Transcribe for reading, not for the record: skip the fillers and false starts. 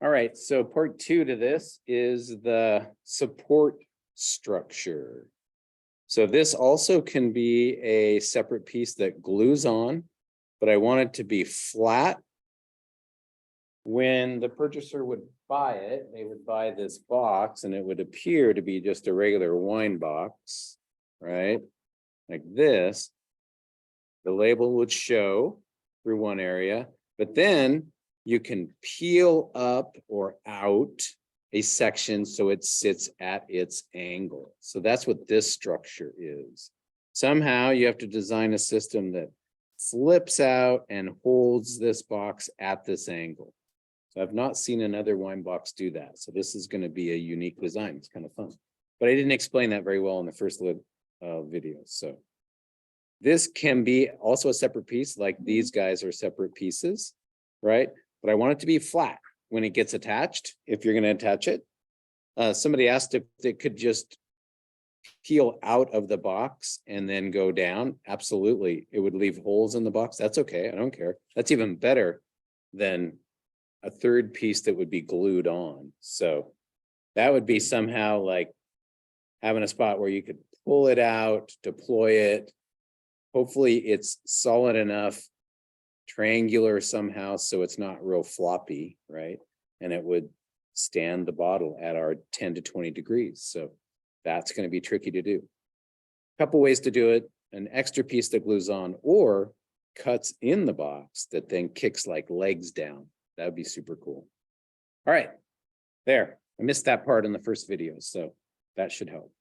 All right, so part 2 to this is the support structure. So this also can be a separate piece that glues on, but I want it to be flat. When the purchaser would buy it, they would buy this box and it would appear to be just a regular wine box, right? Like this. The label would show through one area, but then you can peel up or out a section so it sits at its angle. So that's what this structure is. Somehow you have to design a system that flips out and holds this box at this angle. So I've not seen another wine box do that. So this is going to be a unique design. It's kind of fun, but I didn't explain that very well in the first video. So this can be also a separate piece, like these guys are separate pieces, right? But I want it to be flat when it gets attached, if you're going to attach it. Somebody asked if it could just peel out of the box and then go down. Absolutely. It would leave holes in the box. That's okay. I don't care. That's even better than a third piece that would be glued on. So that would be somehow like having a spot where you could pull it out, deploy it. Hopefully it's solid enough, triangular somehow, so it's not real floppy, right? And it would stand the bottle at our 10 to 20 degrees. So that's going to be tricky to do. A couple ways to do it: an extra piece that glues on or cuts in the box that then kicks like legs down. That would be super cool. All right, there. I missed that part in the first video, so that should help.